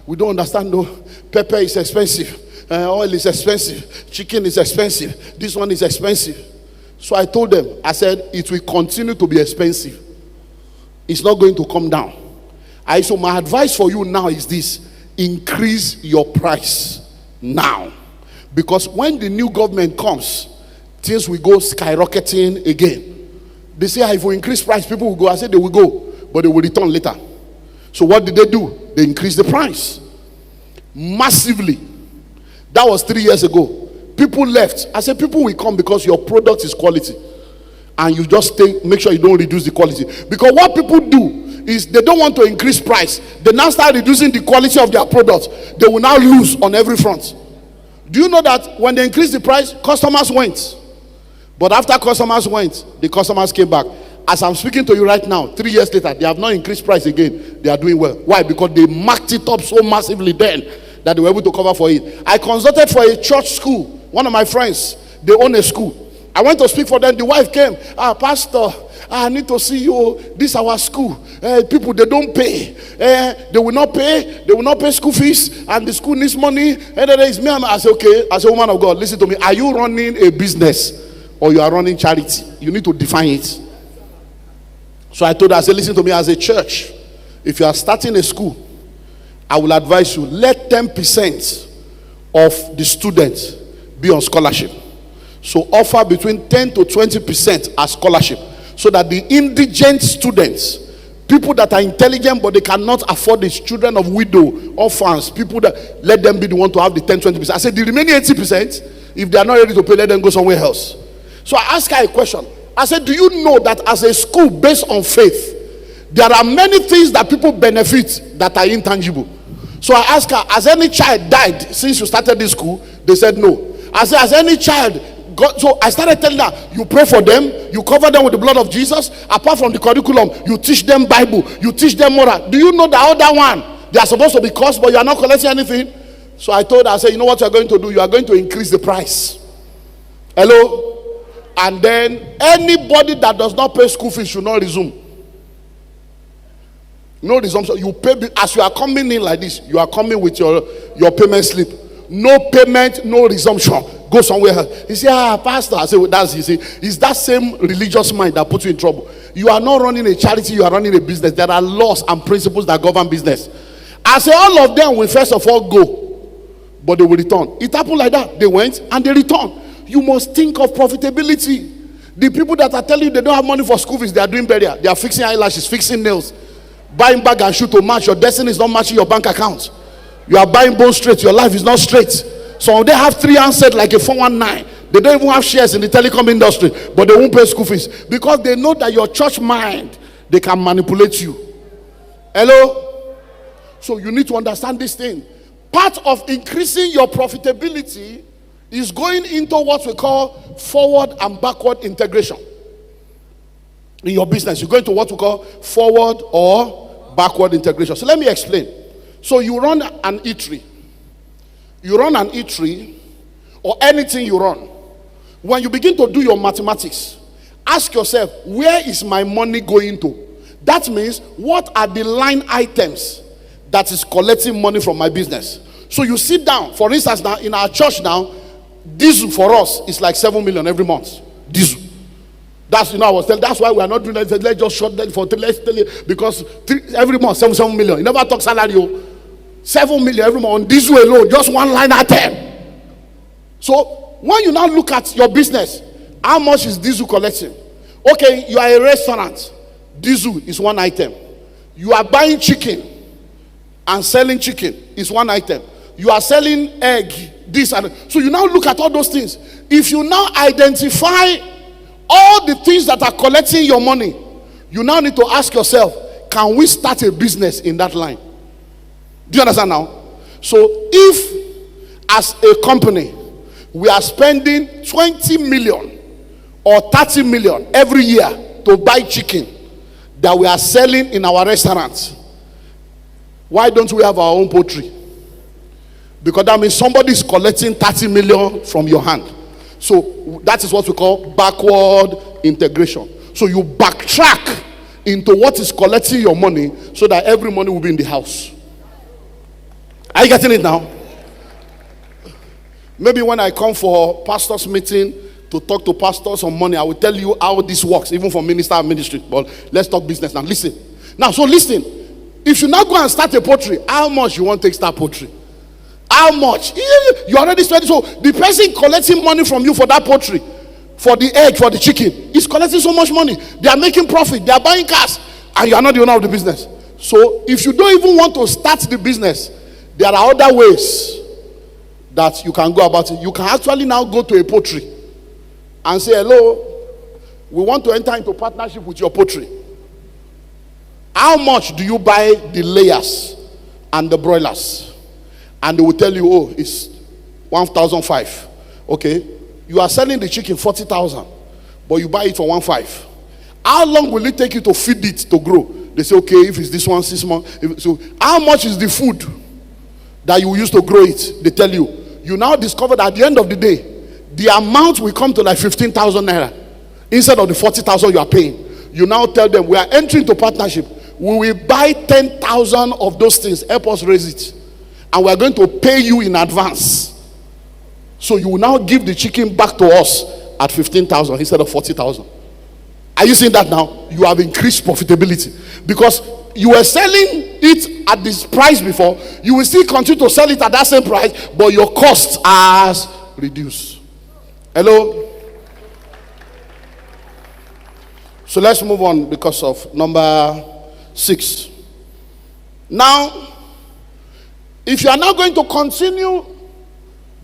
we don't understand. No, pepper is expensive, oil is expensive, chicken is expensive, this one is expensive. So I told them, I said, it will continue to be expensive. It's not going to come down. So my advice for you now is this: increase your price now. Because when the new government comes, things will go skyrocketing again. They say, if we increase price, people will go. I said they will go, but they will return later. So what did they do? They increased the price massively. That was 3 years ago. People left. I said, people will come because your product is quality. And you just make sure you don't reduce the quality. Because what people do is they don't want to increase price. They now start reducing the quality of their products. They will now lose on every front. Do you know that when they increased the price, customers went? But after customers went, the customers came back. As I'm speaking to you right now, 3 years later, they have not increased price again. They are doing well. Why? Because they marked it up so massively then that they were able to cover for it. I consulted for a church school. One of my friends, they own a school. I went to speak for them. The wife came. Pastor, I need to see you. This is our school. People, they don't pay. They will not pay. They will not pay school fees. And the school needs money. And then it's me. I said, okay. I said, woman of God, listen to me. Are you running a business or you are running charity? You need to define it. So I told her, I said, listen to me, as a church, if you are starting a school, I will advise you, let 10% of the students be on scholarship. So offer between 10 to 20% as scholarship, so that the indigent students, people that are intelligent but they cannot afford it, children of widow, orphans, people that, let them be the one to have the 10-20%. I said the remaining 80%, if they are not ready to pay, let them go somewhere else. So I asked her a question. I said, do you know that as a school based on faith, there are many things that people benefit that are intangible? So I asked her, has any child died since you started this school? They said no. I said, has any child got? So I started telling her, you pray for them, you cover them with the blood of Jesus. Apart from the curriculum, you teach them Bible, you teach them moral. Do you know the other one? They are supposed to be cost, but you are not collecting anything. So I told her, I said, you know what you are going to do? You are going to increase the price. Hello? And then anybody that does not pay school fees should not resume. No resumption. You pay as you are coming in like this. You are coming with your payment slip. No payment, no resumption. Go somewhere else. He said, pastor. I said, well, that's easy. It's that same religious mind that puts you in trouble. You are not running a charity. You are running a business. There are laws and principles that govern business. I said, all of them will first of all go, but they will return. It happened like that. They went and they returned. You must think of profitability. The people that are telling you they don't have money for school fees, they are doing burial. They are fixing eyelashes, fixing nails, buying bag and shoe to match. Your destiny is not matching your bank account. You are buying bone straight. Your life is not straight. So they have 3 handsets like a 419. They don't even have shares in the telecom industry, but they won't pay school fees because they know that your church mind, they can manipulate you. Hello? So you need to understand this thing. Part of increasing your profitability is going into what we call forward and backward integration. In your business, you're going to what we call forward or backward integration. So let me explain. So you run an eatery. You run an eatery or anything you run. When you begin to do your mathematics, ask yourself, where is my money going to? That means, what are the line items that is collecting money from my business? So you sit down. For instance, now in our church now, diesel for us is like 7 million every month. Diesel. That's, I was telling, that's why we are not doing that. Let's just short that for, let's tell you, because every month 7 million. You never talk salary. 7 million every month on diesel alone, just one line item. So when you now look at your business, how much is diesel collecting? Okay, you are a restaurant. Diesel is one item. You are buying chicken and selling chicken is one item. You are selling egg, this and so you now look at all those things. If you now identify all the things that are collecting your money, you now need to ask yourself, can we start a business in that line? Do you understand now? So if as a company we are spending 20 million or 30 million every year to buy chicken that we are selling in our restaurants, why don't we have our own poultry? Because that means somebody is collecting 30 million from your hand. So that is what we call backward integration. So you backtrack into what is collecting your money so that every money will be in the house. Are you getting it now? Maybe when I come for pastors meeting to talk to pastors on money, I will tell you how this works, even for minister and ministry. But let's talk business now. Listen. Now, so listen. If you now go and start a poultry, how much you want to start poultry? How much? You already started. So the person collecting money from you for that poultry, for the egg, for the chicken, is collecting so much money. They are making profit. They are buying cars, and you are not the owner of the business. So if you don't even want to start the business, there are other ways that you can go about it. You can actually now go to a poultry and say, hello, we want to enter into partnership with your poultry. How much do you buy the layers and the broilers? And they will tell you, oh, it's 1,500. Okay, you are selling the chicken 40,000, but you buy it for 1,500. How long will it take you to feed it to grow? They say, okay, if it's this one 6 months. So how much is the food that you use to grow it? They tell you. You now discover that at the end of the day, the amount will come to like 15,000 naira instead of the 40,000 you are paying. You now tell them, we are entering into partnership. We will buy 10,000 of those things. Help us raise it. And we are going to pay you in advance. So you will now give the chicken back to us at 15,000 instead of 40,000. Are you seeing that now? You have increased profitability. Because you were selling it at this price before. You will still continue to sell it at that same price, but your cost has reduced. Hello? So let's move on because of number 6. Now, if you are now going to continue,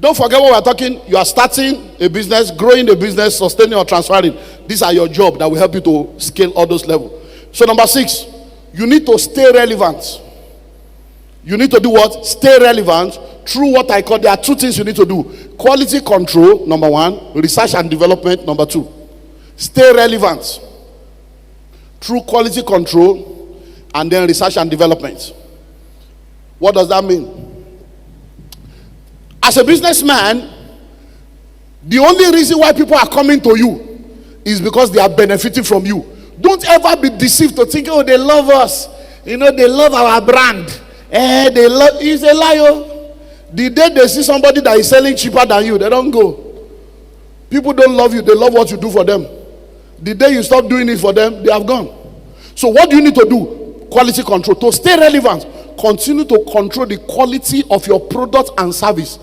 don't forget what we are talking. You are starting a business, growing a business, sustaining or transferring. These are your job that will help you to scale all those levels. So number 6, you need to stay relevant. You need to do what? Stay relevant through what I call, there are 2 things you need to do. Quality control, number 1. Research and development, number 2. Stay relevant through quality control and then research and development. What does that mean? As a businessman, the only reason why people are coming to you is because they are benefiting from you. Don't ever be deceived to think, oh, they love us. They love our brand. They love. It's a lie. The day they see somebody that is selling cheaper than you, they don't go. People don't love you. They love what you do for them. The day you stop doing it for them, they have gone. So what do you need to do? Quality control. To stay relevant, continue to control the quality of your product and service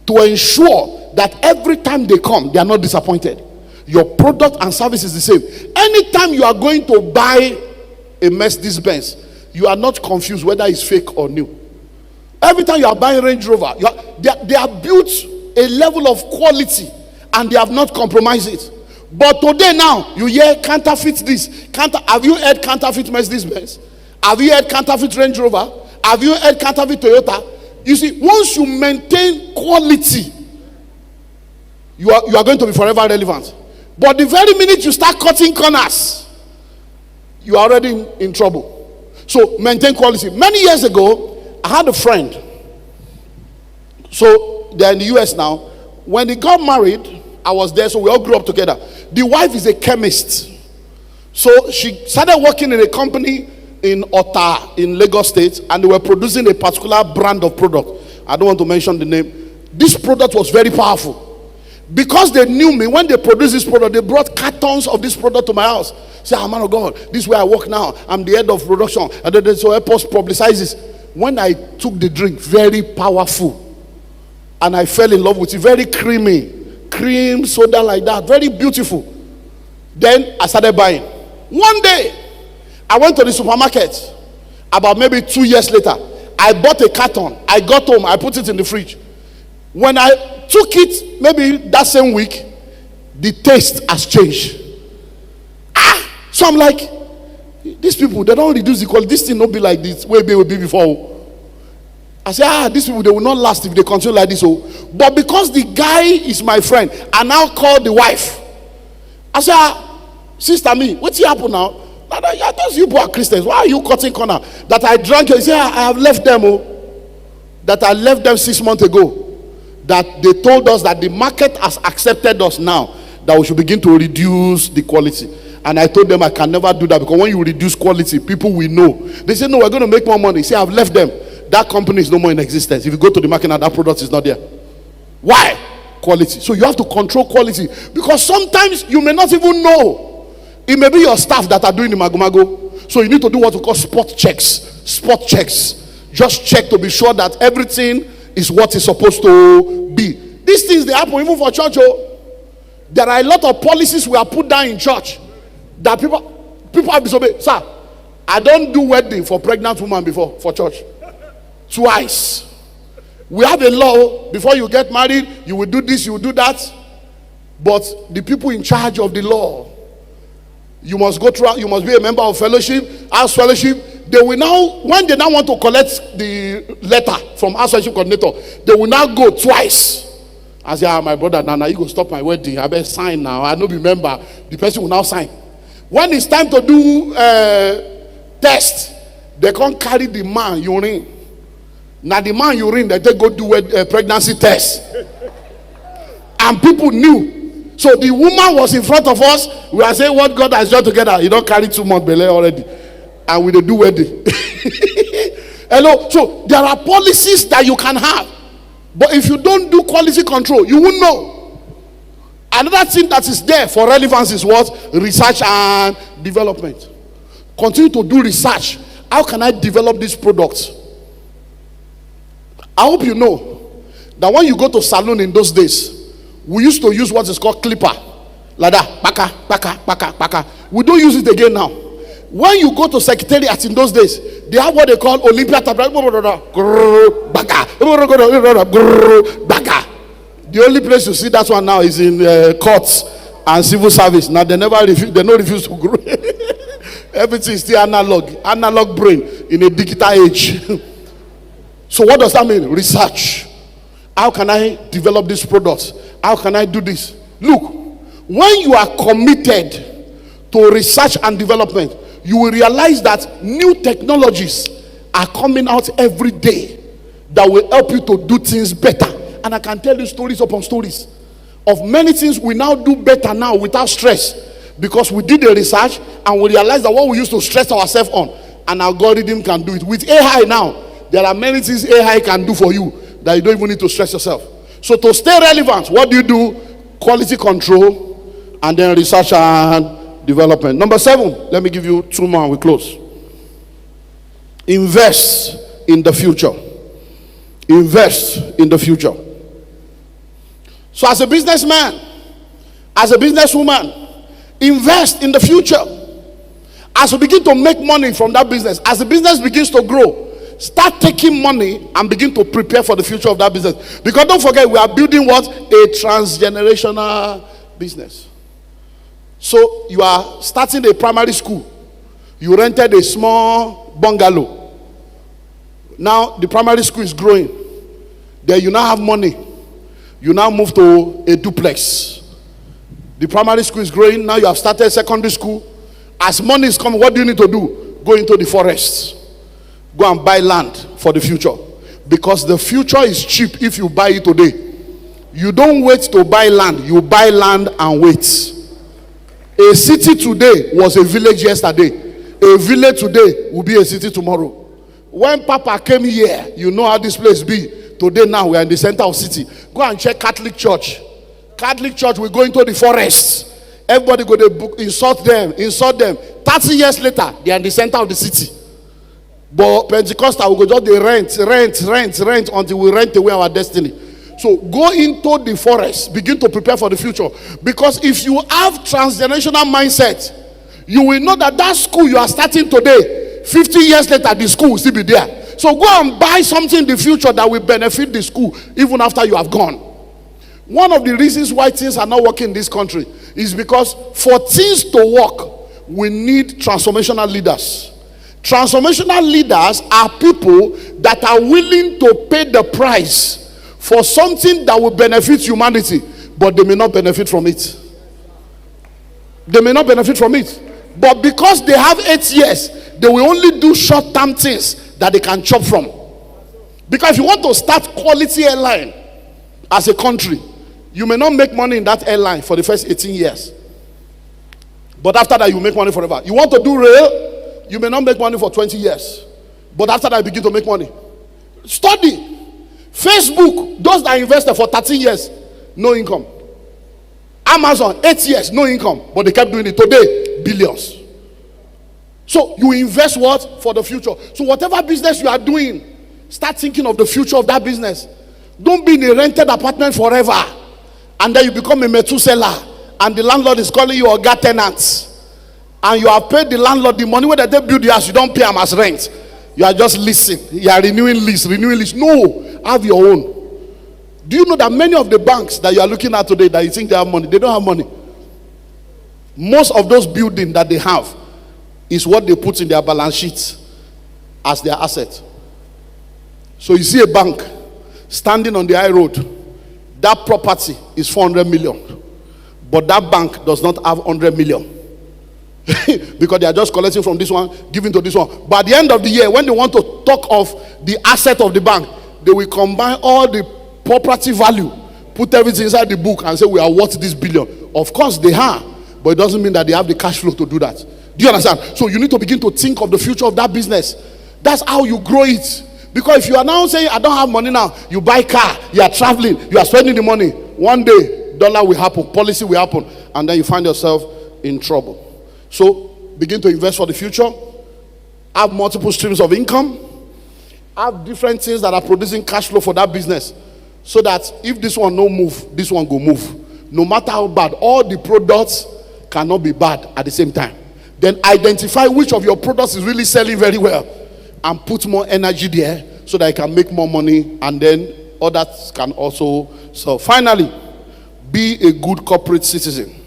to ensure that every time they come, they are not disappointed. Your product and service is the same. Anytime you are going to buy a Mercedes Benz, you are not confused whether it's fake or new. Every time you are buying Range Rover, they are built a level of quality and they have not compromised it. But today now, you hear counterfeit this. Have you heard counterfeit Mercedes Benz? Have you heard counterfeit Range Rover? Have you heard counterfeit Toyota? You see, once you maintain quality, you are going to be forever relevant. But the very minute you start cutting corners, you are already in trouble. So maintain quality. Many years ago, I had a friend. So they're in the US now. When he got married, I was there, so we all grew up together. The wife is a chemist. So she started working in a company in Ota in Lagos State, and they were producing a particular brand of product. I don't want to mention the name. This product was very powerful. Because they knew me, when they produced this product, they brought cartons of this product to my house. Say, man of God, this is where I work now. I'm the head of production. And then so help us publicize this. When I took the drink, very powerful. And I fell in love with it. Very creamy. Cream, soda like that. Very beautiful. Then I started buying. One day, I went to the supermarket. About maybe 2 years later, I bought a carton. I got home. I put it in the fridge. When I took it, maybe that same week, the taste has changed. So I'm like, these people, they don't reduce the quality. This thing not be like this way it will be before. I say, these people, they will not last if they continue like this. But because the guy is my friend, I now call the wife. I say, sister, me, what's happen now? I thought you are Christians. Why are you cutting corner? That I drank it. Say, I have left them. That I left them 6 months ago. That they told us that the market has accepted us now, that we should begin to reduce the quality. And I told them I can never do that, because when you reduce quality, people will know. They say, no, we're going to make more money. Say, I've left them. That company is no more in existence. If you go to the market now, that product is not there. Why? Quality. So you have to control quality, because sometimes you may not even know. It may be your staff that are doing the mago. So you need to do what we call spot checks. Spot checks. Just check to be sure that everything is what is supposed to be. These things, they happen even for church. There are a lot of policies we have put down in church that people have disobeyed. Sir, I don't do wedding for pregnant woman before for church. Twice. We have a law. Before you get married, you will do this, you will do that. But the people in charge of the law, you must go through, you must be a member of fellowship, house fellowship. They will now, when they now want to collect the letter from house fellowship coordinator, they will now go twice. I say, my brother, now you go stop my wedding. I better sign now. I don't remember. The person will now sign. When it's time to do test, they can't carry the man urine. Now the man urine, they go do a pregnancy test. And people knew. So the woman was in front of us. We are saying what God has joined together. You don't carry 2 months belly already. And we do wedding. Hello. So there are policies that you can have. But if you don't do quality control, you won't know. Another thing that is there for relevance is what? Research and development. Continue to do research. How can I develop this product? I hope you know that when you go to salon in those days, we used to use what is called clipper. Like that. Baka. We don't use it again now. When you go to secretariat in those days, they have what they call Olympia tablet. The only place you see that one now is in courts and civil service. Now they never refuse. They don't refuse to grow. Everything is still analog brain in a digital age. So what does that mean? Research. How can I develop this product? How can I do this? Look, when you are committed to research and development, you will realize that new technologies are coming out every day that will help you to do things better. And I can tell you stories upon stories of many things we now do better now without stress, because we did the research and we realized that what we used to stress ourselves on, an algorithm can do it. With AI now, there are many things AI can do for you that you don't even need to stress yourself. So to stay relevant, what do? Quality control, and then research and development. Number 7, let me give you 2 more and we close. Invest in the future. Invest in the future. So as a businessman, as a businesswoman, invest in the future. As you begin to make money from that business, as the business begins to grow, start taking money and begin to prepare for the future of that business. Because don't forget, we are building what? A transgenerational business. So you are starting a primary school. You rented a small bungalow. Now the primary school is growing. Then you now have money. You now move to a duplex. The primary school is growing. Now you have started secondary school. As money is coming, what do you need to do? Go into the forest. Go and buy land for the future. Because the future is cheap if you buy it today. You don't wait to buy land. You buy land and wait. A city today was a village yesterday. A village today will be a city tomorrow. When Papa came here, you know how this place be. Today now we are in the center of city. Go and check Catholic Church. Catholic Church will go into the forest. Everybody go to insult them. 30 years later, they are in the center of the city. But Pentecostal will go just rent until we rent away our destiny. So go into the forest, begin to prepare for the future. Because if you have transgenerational mindset, you will know that that school you are starting today, 50 years later, the school will still be there. So go and buy something in the future that will benefit the school even after you have gone. One of the reasons why things are not working in this country is because for things to work, we need transformational leaders. Transformational leaders are people that are willing to pay the price for something that will benefit humanity, but they may not benefit from it. They may not benefit from it. But because they have 8 years, they will only do short-term things that they can chop from. Because if you want to start quality airline as a country, you may not make money in that airline for the first 18 years. But after that, you make money forever. You want to do rail, you may not make money for 20 years. But after that, you begin to make money. Study. Facebook, those that invested for 13 years, no income. Amazon, 8 years, no income. But they kept doing it. Today, billions. So you invest what? For the future. So whatever business you are doing, start thinking of the future of that business. Don't be in a rented apartment forever. And then you become a Methuselah. And the landlord is calling you Oga tenants. And you have paid the landlord the money when they build the house. You don't pay them as rent. You are just leasing. You are renewing lease. No, have your own. Do you know that many of the banks that you are looking at today that you think they have money, they don't have money. Most of those buildings that they have is what they put in their balance sheets as their asset. So you see a bank standing on the high road, that property is 400 million, but that bank does not have 100 million. Because they are just collecting from this one, giving to this one. But at the end of the year, when they want to talk of the asset of the bank, they will combine all the property value, put everything inside the book and say we are worth this billion. Of course they are, but it doesn't mean that they have the cash flow to do that. Do you understand? So you need to begin to think of the future of that business. That's how you grow it. Because if you are now saying I don't have money now, you buy car, you are traveling, you are spending the money, one day dollar will happen, policy will happen, and then you find yourself in trouble. So begin to invest for the future. Have multiple streams of income. Have different things that are producing cash flow for that business. So that if this one no move, this one go move. No matter how bad, all the products cannot be bad at the same time. Then identify which of your products is really selling very well and put more energy there so that you can make more money, and then others can also sell. Finally, be a good corporate citizen.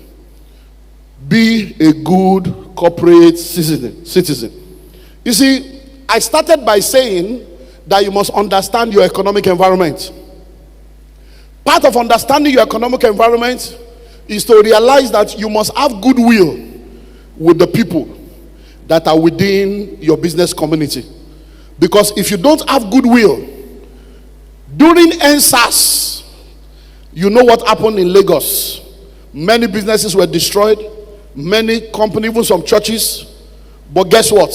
Be a good corporate citizen. You see, I started by saying that you must understand your economic environment. Part of understanding your economic environment is to realize that you must have goodwill with the people that are within your business community. Because if you don't have goodwill, during NSAS, you know what happened in Lagos. Many businesses were destroyed, many companies, even some churches. But guess what?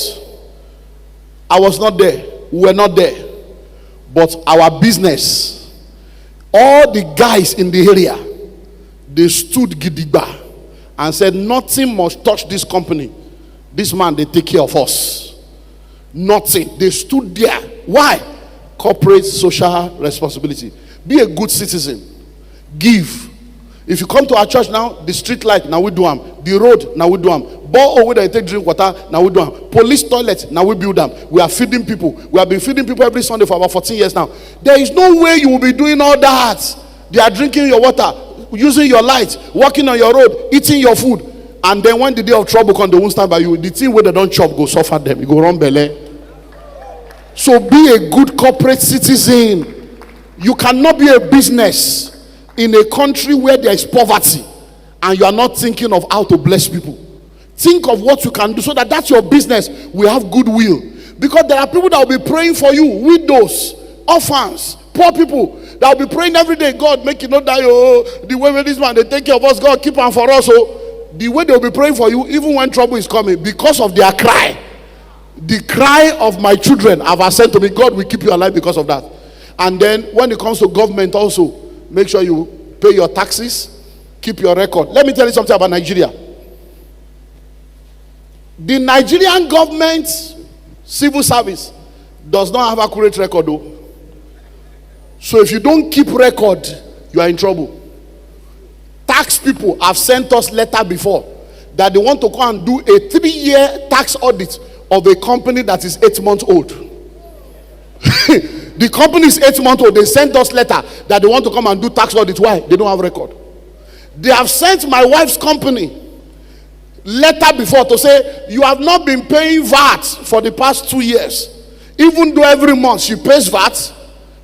I was not there. We were not there. But our business, all the guys in the area, they stood gidigba and said, nothing must touch this company. This man, they take care of us. Nothing. They stood there. Why? Corporate social responsibility. Be a good citizen. Give. If you come to our church now, the street light, now we do them. The road, now we do them. Borehole where they take drink water, now we do them. Police toilet, now we build them. We are feeding people. We have been feeding people every Sunday for about 14 years now. There is no way you will be doing all that. They are drinking your water, using your light, walking on your road, eating your food. And then when the day of trouble comes, they won't stand by you. The thing where they don't chop go suffer them. You go run belly. So be a good corporate citizen. You cannot be a business in a country where there is poverty and you are not thinking of how to bless people. Think of what you can do so that that's your business. We have goodwill. Because there are people that will be praying for you, widows, orphans, poor people that will be praying every day. God, make it not die. Oh, the way this man, they take care of us. God, keep on for us. Oh, the way they'll be praying for you, even when trouble is coming, because of their cry. The cry of my children have said to me, God will keep you alive because of that. And then when it comes to government also, make sure you pay your taxes, keep your record. Let me tell you something about Nigeria. The Nigerian government civil service does not have accurate record though. So if you don't keep record, you are in trouble. Tax people have sent us letter before that they want to come and do a 3-year tax audit of a company that is 8 months old. The company is 8 months old. They sent us letter that they want to come and do tax audit. Why? They don't have record. They have sent my wife's company letter before to say, you have not been paying VAT for the past 2 years. Even though every month she pays VAT,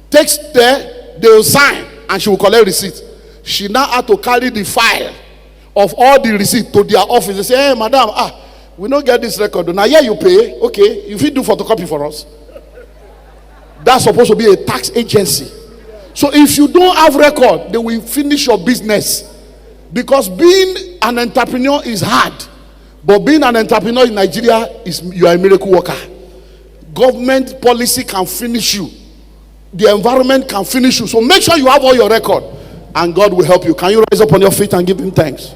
takes there, they will sign, and she will collect receipt. She now had to carry the file of all the receipt to their office. They say, hey, madam, we don't get this record. Now, yeah, you pay. Okay, if you do photocopy for us. That's supposed to be a tax agency. So if you don't have record, they will finish your business. Because being an entrepreneur is hard. But being an entrepreneur in Nigeria, you are a miracle worker. Government policy can finish you. The environment can finish you. So make sure you have all your record. And God will help you. Can you rise up on your feet and give him thanks?